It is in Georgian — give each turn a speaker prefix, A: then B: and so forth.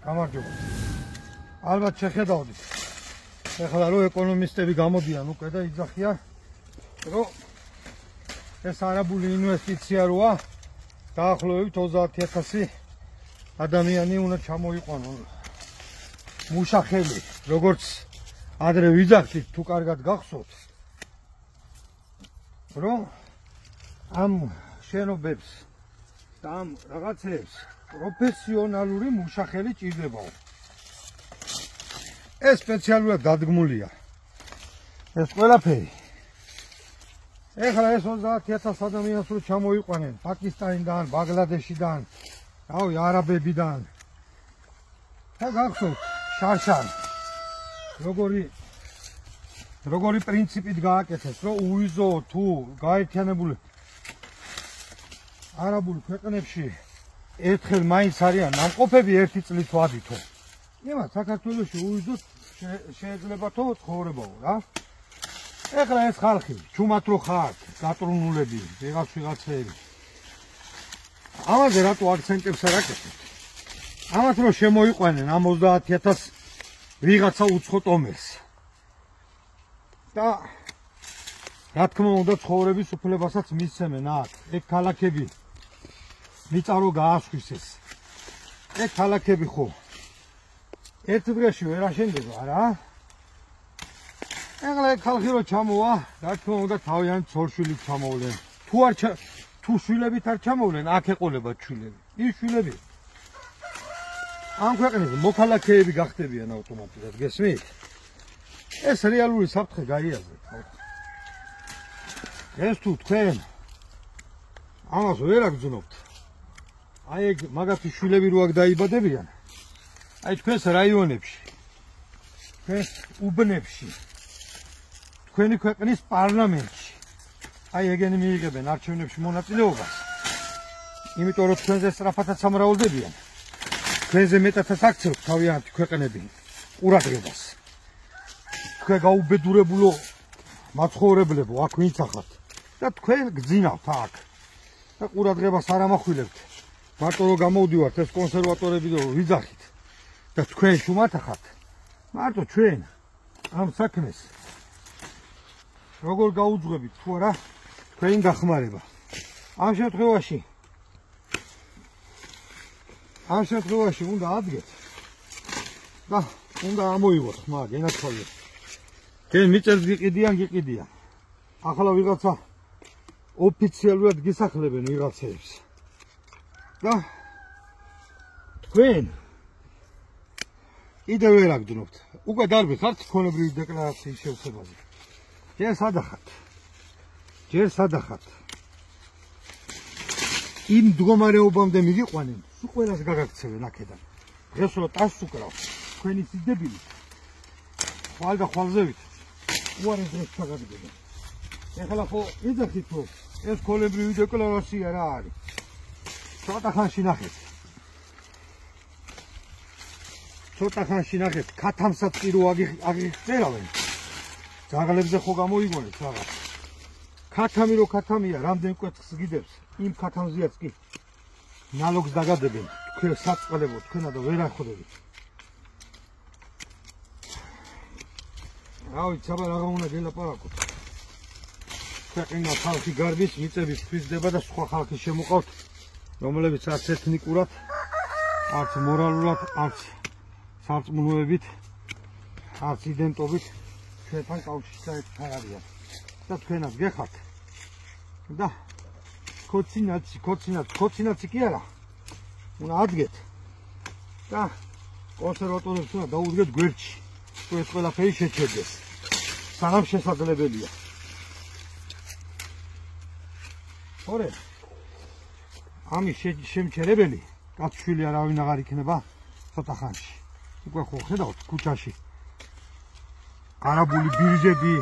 A: გამარჯობა. ალბათ შეხედავდით. ეხლა რო ეკონომისტები გამოდიან უკვე და იძახიან, რომ ეს არაბული ინვესტიცია როა დაახლოებით 30,000 ადამიანი უნდა ჩამოიყვანონ. მუშახელი, როგორც ადრე ვიძახით, თუ კარგად გახსოვთ, რომ ამ შენობებს და ამ რაღაცებს პროფესიონალური მუშახელი ჭირდებაო. ეს სპეციალურად დადგმულია. ეს ყველაფერი. ეხლა ეს 30,000 ადამიანს რო ჩამოიყვანენ პაკისტანიდან, ბანგლადეშიდან, რავი, არაბებიდან. და გახსოვთ, შარშან როგორი პრინციპით გააკეთეს, რომ უიზო თუ გაერთიანებული არაბულ ქვეყნებში ერთხელ მაინც არიან ნამყოფები ერთი წლით ვადითო. ეხლა საქართველოში უიზოთ შეიძლებათო ცხოვრებაო რა. ეხლა ეს ხალხი, ჩუმად რო ხართ, გატრუნულები, ვიღაცები. ამაზე რატო აქცენტებს არ აკეთებთ? ამათ რო შემოიყვანენ ამ 30,000 ვიღაცა უცხო ტომერს. და რა თქმა უნდა ცხოვრების უფლებასაც მისცემენ აქ. ეგ ქალაქები მიწარო გაასხვისეს. ეგ ქალაქები ხო ერთ დღეში ვერ აშენდება რა. ეხლა ეგ ხალხი რო ჩამოვა, რა თქმა უნდა თავიანთ ცოლშვილით ჩამოვლენ. თუ შვილებით არ ჩამოვლენ, აქ ეყოლებათ შვილები. ის შვილები ამ ქვეყნის მოქალაქეები გახდებიან ავტომატურად, გესმით? ეს რეალური საფრთხე გაიაზრეთ. ეს თუ თქვენ ამას ვერ აგძნობთ, აი ეგ მაგათი შვილები რო აქ დაიბადებიან, აი თქვენს რაიონებში, თქვენს უბნებში, თქვენი ქვეყნის პარლამენტში, აი ეგენი მიიღებენ არჩევნებში მონაწილეობას, იმიტომ რომ თქვენზე სწრაფადაც სამრავლდებიან, თქვენზე მეტადაც აქცევთ თავიანთი ქვეყნები ყურადღებას. თქვენ გაუბედურებულო მაცხოვრებლებო, აქ ვინცახat და თქვენ გძინავთ აქ და ყურადღებას არ ამახვილებთ. მარტო რომ გამოვდივართ ეს კონსერვატორები და ვიძახით და თქვენ შუმათახat, მარტო ჩვენ ამ საქმეს როგორ გაუძღვებით თუ არა თქვენი დახმარება. ამ შემთხვევაში უნდა ადგეთ და უნდა ამოიღოთ ხმა, გენაცვალოთ. გენ მიწერს გიყიდიან. ახლა ვიღაცა ოფიციალურად გისახლებენ ვიღაცებს. და თქვენ კიდევ ვერ აგძნობთ. უკვე დარბით ხართ თქვენებრივი დეკლარაციის შევსებაზე. ჯერ სადახat. იმ მდგომარეობამდე მიგიყვანენ, სულ ყველას გაგაქცევენ აქედან. დღეს რო ტასს უკრავთ, თქვენი სიძებილი ხვალ და ხვალზევით უარეს დროს ჩაგაგდებენ. ეხლა ხო იძახით, რომ ეს ქოლებრივი დეკლარაცია რა არის? ცოტა ხანში ნახეთ, ქათამსაც კი რო აგიხწერავენ. ძაღლებზე ხო გამოიგონეთ რაღაც. ქათამი რო ქათამია, რამდენ კვეთს გიდებს, იმ ქათამზეაც კი ნალოგს დაგადებენ. თქვენ საწყლებო, თქვენა და ვერ ახვდებით. რავი, ცაბა რაღა უნდა გელაპარაკოთ. ქვეყნის ხალხი გარბის მიწების თვისდება და სხვა ხალხი შემოყავთ, რომლებიც არც ეთნიკურად, არც მორალურად, არც სარწმუნოებით, არც იდენტობით ჩვენთან კავშირში არ არიან. და თქვენაც გეხართ. და ქოცინაცი კი არა. უნდა ადგეთ და კონსერვატორებს უნდა დაუდგეთ გვერდში. თუ ეს ყველაფერი შეჩერდეს. სანამ შესაძლებელია. ორი. ამის შემჩერებელი კაცშვილი არავინ აღარ იქნება ცოტა ხანში. უკვე ხო ხედავთ ქუჩაში არაბული ბირჟები